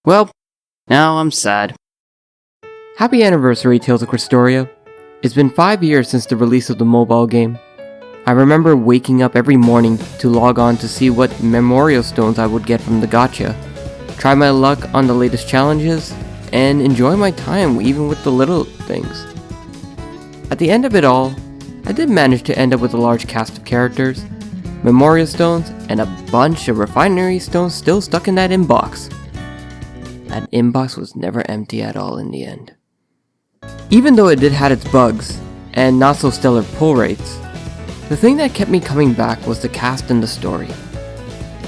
Well, now I'm sad. Happy anniversary, Tales of Crestoria. It's been 5 years since the release of the mobile game. I remember waking up every morning to log on to see what memorial stones I would get from the gacha, try my luck on the latest challenges, and enjoy my time even with the little things. At the end of it all, I did manage to end up with a large cast of characters, memorial stones, and a bunch of refinery stones still stuck in that inbox. That inbox was never empty at all in the end. Even though it did have its bugs, and not so stellar pull rates, the thing that kept me coming back was the cast and the story.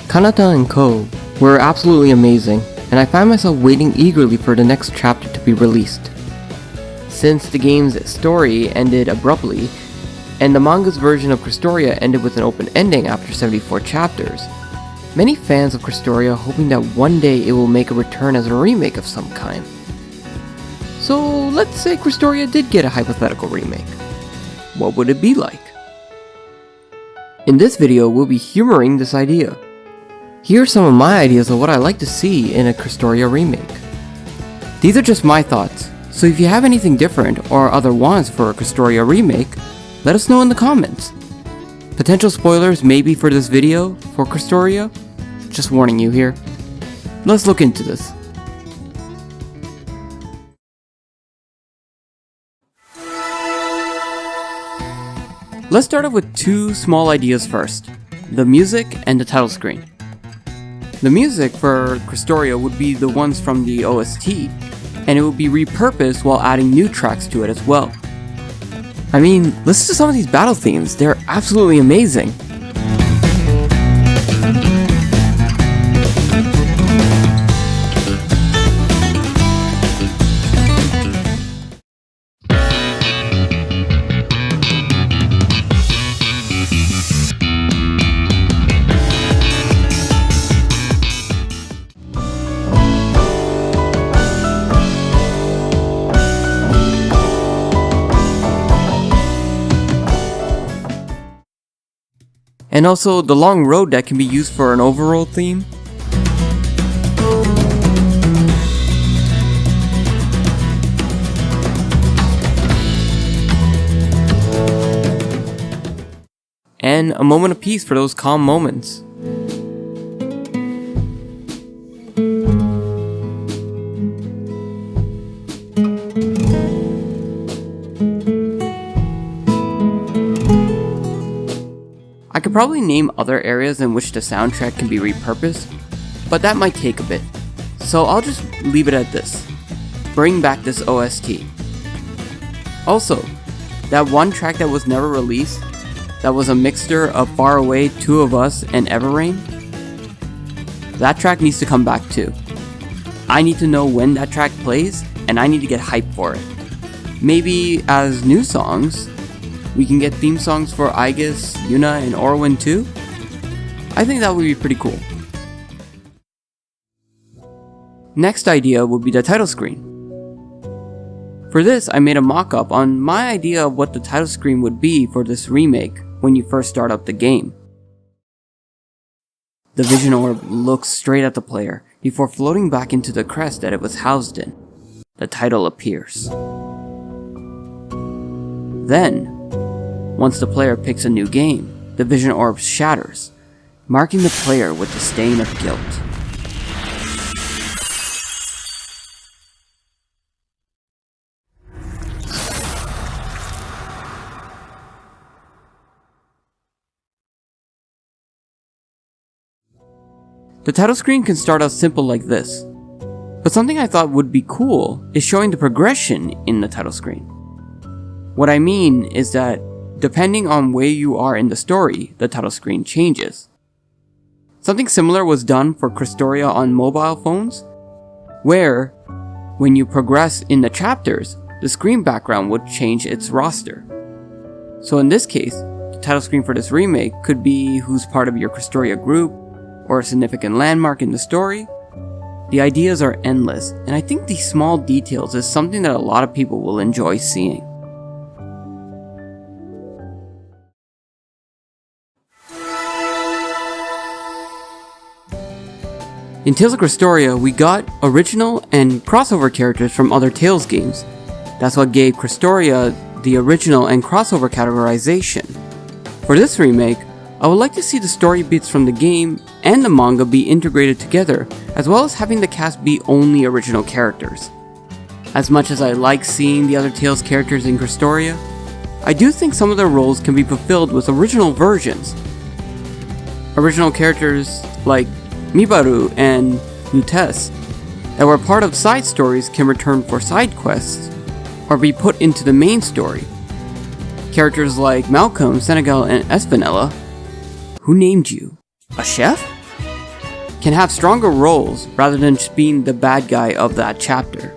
Kanata and Ko were absolutely amazing, and I found myself waiting eagerly for the next chapter to be released. Since the game's story ended abruptly, and the manga's version of Crestoria ended with an open ending after 74 chapters, many fans of Crestoria hoping that one day it will make a return as a remake of some kind. So let's say Crestoria did get a hypothetical remake. What would it be like? In this video, we'll be humoring this idea. Here are some of my ideas of what I like to see in a Crestoria remake. These are just my thoughts, so if you have anything different or other wants for a Crestoria remake, let us know in the comments. Potential spoilers maybe for this video for Crestoria? Just warning you here. Let's look into this. Let's start off with two small ideas first, the music and the title screen. The music for Crestoria would be the ones from the OST, and it would be repurposed while adding new tracks to it as well. I mean, listen to some of these battle themes, they're absolutely amazing. And also the long road that can be used for an overall theme. And a moment of peace for those calm moments. I could probably name other areas in which the soundtrack can be repurposed, but that might take a bit, so I'll just leave it at this. Bring back this OST. Also, that one track that was never released, that was a mixture of Far Away, Two of Us, and Everrain, that track needs to come back too. I need to know when that track plays, and I need to get hyped for it. Maybe as new songs, we can get theme songs for Aegis, Yuna, and Orwin too? I think that would be pretty cool. Next idea would be the title screen. For this, I made a mock-up on my idea of what the title screen would be for this remake when you first start up the game. The vision orb looks straight at the player before floating back into the crest that it was housed in. The title appears. Then, once the player picks a new game, the vision orb shatters, marking the player with the stain of guilt. The title screen can start out simple like this, but something I thought would be cool is showing the progression in the title screen. What I mean is that depending on where you are in the story, the title screen changes. Something similar was done for Crestoria on mobile phones, where, when you progress in the chapters, the screen background would change its roster. So in this case, the title screen for this remake could be who's part of your Crestoria group, or a significant landmark in the story. The ideas are endless, and I think these small details is something that a lot of people will enjoy seeing. In Tales of Crestoria, we got original and crossover characters from other Tales games. That's what gave Crestoria the original and crossover categorization. For this remake, I would like to see the story beats from the game and the manga be integrated together, as well as having the cast be only original characters. As much as I like seeing the other Tales characters in Crestoria, I do think some of their roles can be fulfilled with original versions. Original characters like Mibaru and Nutes that were part of side stories can return for side quests or be put into the main story. Characters like Malcolm, Senegal, and Espinella, who named you? A chef? Can have stronger roles rather than just being the bad guy of that chapter.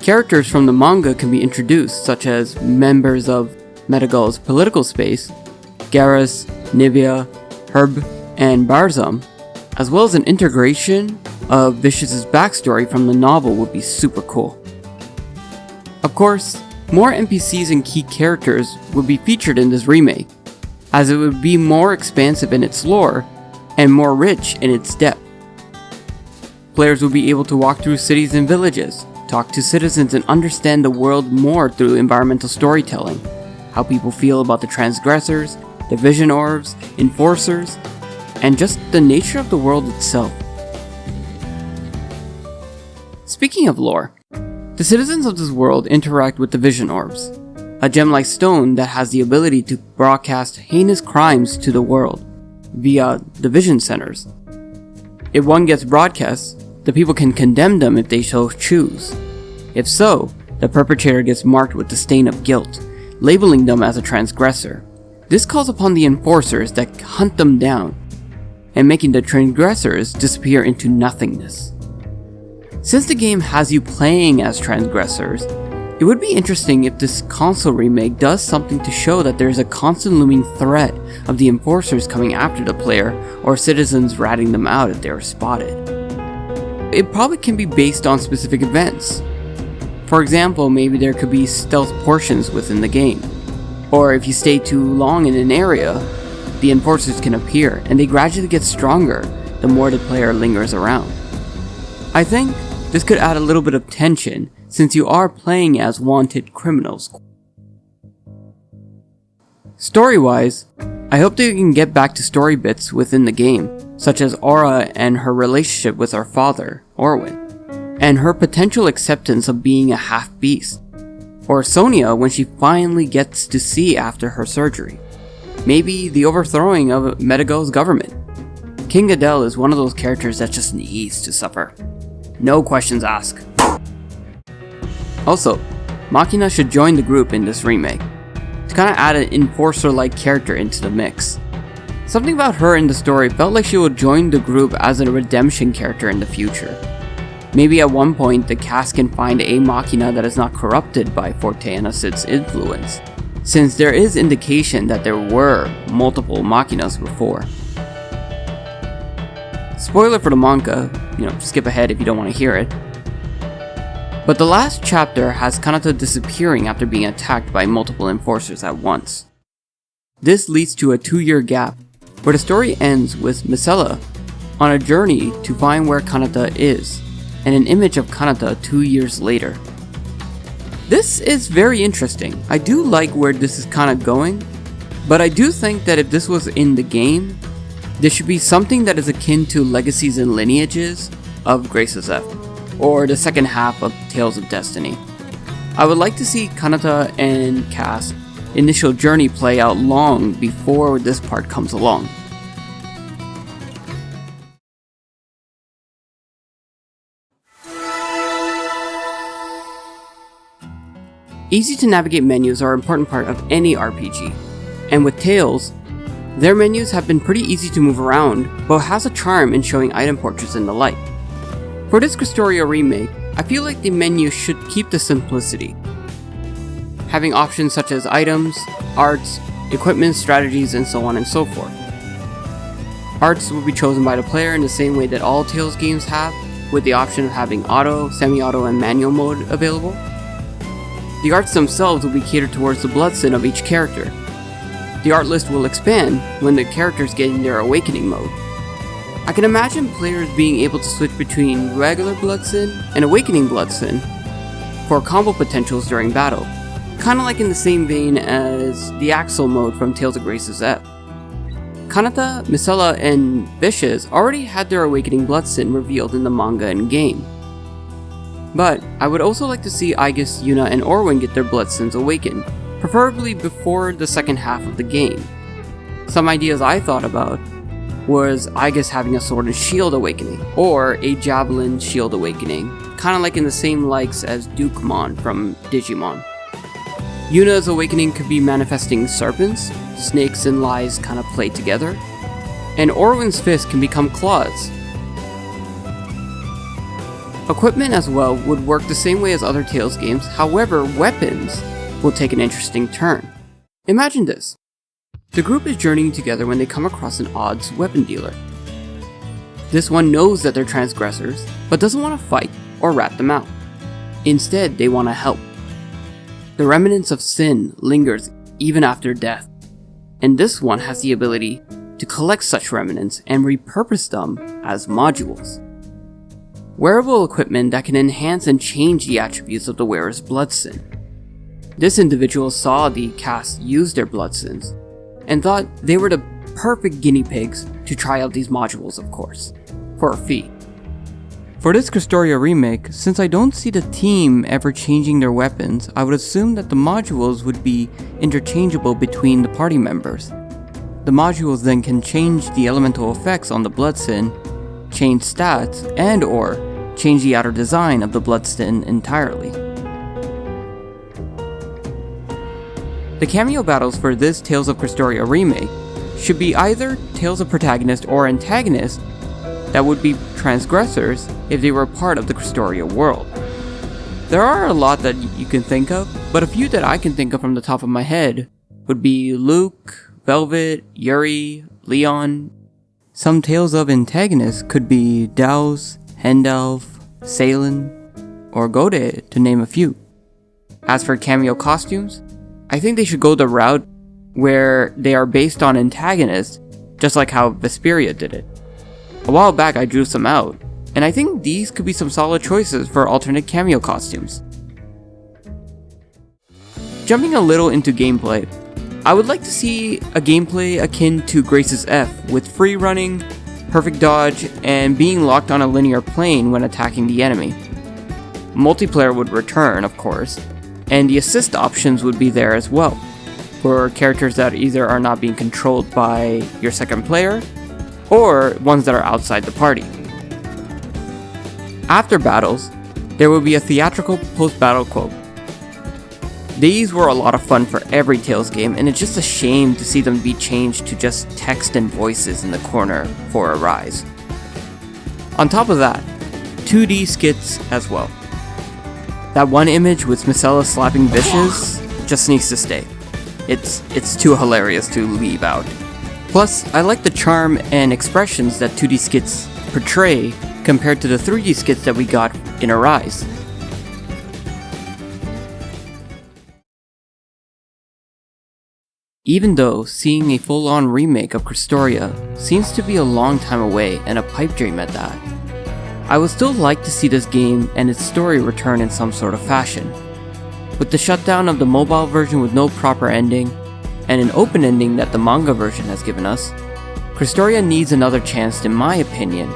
Characters from the manga can be introduced, such as members of Medagal's political space, Garrus, Nivea, Herb, and Barzum, as well as an integration of Vicious's backstory from the novel would be super cool. Of course, more NPCs and key characters would be featured in this remake, as it would be more expansive in its lore and more rich in its depth. Players would be able to walk through cities and villages, talk to citizens, and understand the world more through environmental storytelling, how people feel about the transgressors, the vision orbs, enforcers, and just the nature of the world itself. Speaking of lore, the citizens of this world interact with the vision orbs, a gem-like stone that has the ability to broadcast heinous crimes to the world via the vision centers. If one gets broadcast, the people can condemn them if they so choose. If so, the perpetrator gets marked with the stain of guilt, labeling them as a transgressor. This calls upon the enforcers that hunt them down, and making the transgressors disappear into nothingness. Since the game has you playing as transgressors, it would be interesting if this console remake does something to show that there is a constant looming threat of the enforcers coming after the player or citizens ratting them out if they are spotted. It probably can be based on specific events. For example, maybe there could be stealth portions within the game. Or if you stay too long in an area, the enforcers can appear and they gradually get stronger the more the player lingers around. I think this could add a little bit of tension since you are playing as wanted criminals. Story-wise, I hope that you can get back to story bits within the game, such as Aura and her relationship with her father, Orwin, and her potential acceptance of being a half-beast, or Sonia when she finally gets to see after her surgery. Maybe the overthrowing of Medagal's government. King Adel is one of those characters that just needs to suffer. No questions asked. Also, Machina should join the group in this remake, to kinda add an enforcer-like character into the mix. Something about her in the story felt like she would join the group as a redemption character in the future. Maybe at one point the cast can find a Machina that is not corrupted by Forte and Acid's influence, since there is indication that there were multiple Machinas before. Spoiler for the manga, skip ahead if you don't want to hear it. But the last chapter has Kanata disappearing after being attacked by multiple enforcers at once. This leads to a 2-year gap, where the story ends with Misela on a journey to find where Kanata is, and an image of Kanata 2 years later. This is very interesting. I do like where this is kinda going, but I do think that if this was in the game, this should be something that is akin to Legacies and Lineages of Grace's F, or the second half of Tales of Destiny. I would like to see Kanata and Cass' initial journey play out long before this part comes along. Easy to navigate menus are an important part of any RPG, and with Tales, their menus have been pretty easy to move around, but has a charm in showing item portraits and the like. For this Crestoria remake, I feel like the menu should keep the simplicity, having options such as items, arts, equipment, strategies, and so on and so forth. Arts will be chosen by the player in the same way that all Tales games have, with the option of having auto, semi-auto, and manual mode available. The arts themselves will be catered towards the bloodstone of each character. The art list will expand when the characters get in their awakening mode. I can imagine players being able to switch between regular Bloodsin and Awakening Bloodsin for combo potentials during battle, kinda like in the same vein as the Axel mode from Tales of Grace's F. Kanata, Misela, and Vicious already had their Awakening Bloodsin revealed in the manga and game. But I would also like to see Aegis, Yuna, and Orwin get their Bloodsins awakened, preferably before the second half of the game. Some ideas I thought about was Aegis having a Sword and Shield awakening, or a Javelin Shield awakening, kinda like in the same likes as Dukemon from Digimon. Yuna's awakening could be manifesting serpents, snakes and lies kinda play together, and Orwin's fist can become claws. Equipment as well would work the same way as other Tales games, however weapons will take an interesting turn. Imagine this. The group is journeying together when they come across an odds weapon dealer. This one knows that they're transgressors, but doesn't want to fight or rat them out. Instead, they want to help. The remnants of sin lingers even after death, and this one has the ability to collect such remnants and repurpose them as modules. Wearable equipment that can enhance and change the attributes of the wearer's bloodsin. This individual saw the cast use their bloodsins, and thought they were the perfect guinea pigs to try out these modules, of course, for a fee. For this Crestoria remake, since I don't see the team ever changing their weapons, I would assume that the modules would be interchangeable between the party members. The modules then can change the elemental effects on the bloodsin, change stats, and or change the outer design of the bloodsin entirely. The cameo battles for this Tales of Crestoria remake should be either Tales of protagonist or antagonist that would be transgressors if they were part of the Crestoria world. There are a lot that you can think of, but a few that I can think of from the top of my head would be Luke, Velvet, Yuri, Leon. Some Tales of antagonists could be Daos, Hendalf, Salen, or Gode, to name a few. As for cameo costumes, I think they should go the route where they are based on antagonists, just like how Vesperia did it. A while back I drew some out, and I think these could be some solid choices for alternate cameo costumes. Jumping a little into gameplay, I would like to see a gameplay akin to Grace's F, with free running, perfect dodge, and being locked on a linear plane when attacking the enemy. Multiplayer would return, of course, and the assist options would be there as well, for characters that either are not being controlled by your second player, or ones that are outside the party. After battles, there will be a theatrical post-battle quote. These were a lot of fun for every Tales game, and it's just a shame to see them be changed to just text and voices in the corner for a rise. On top of that, 2D skits as well. That one image with Misela slapping Vicious just needs to stay. It's too hilarious to leave out. Plus, I like the charm and expressions that 2D skits portray compared to the 3D skits that we got in Arise. Even though seeing a full-on remake of Crestoria seems to be a long time away and a pipe dream at that, I would still like to see this game and its story return in some sort of fashion. With the shutdown of the mobile version with no proper ending, and an open ending that the manga version has given us, Crestoria needs another chance in my opinion,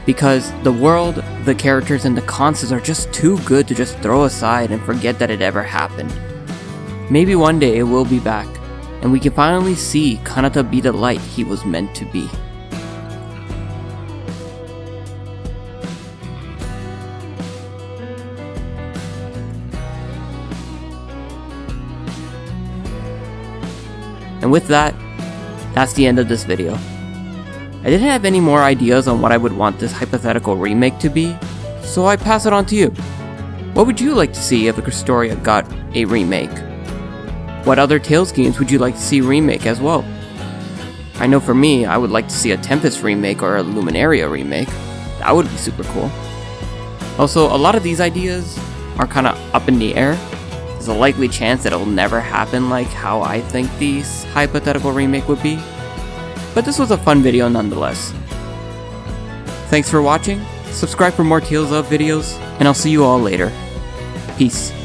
because the world, the characters, and the concepts are just too good to just throw aside and forget that it ever happened. Maybe one day it will be back, and we can finally see Kanata be the light he was meant to be. And with that, that's the end of this video. I didn't have any more ideas on what I would want this hypothetical remake to be, so I pass it on to you. What would you like to see if the Crestoria got a remake? What other Tales games would you like to see remake as well? I know for me, I would like to see a Tempest remake or a Luminaria remake. That would be super cool. Also, a lot of these ideas are kinda up in the air. There's a likely chance that it'll never happen like how I think this hypothetical remake would be. But this was a fun video nonetheless. Thanks for watching, subscribe for more Tales of videos, and I'll see you all later. Peace.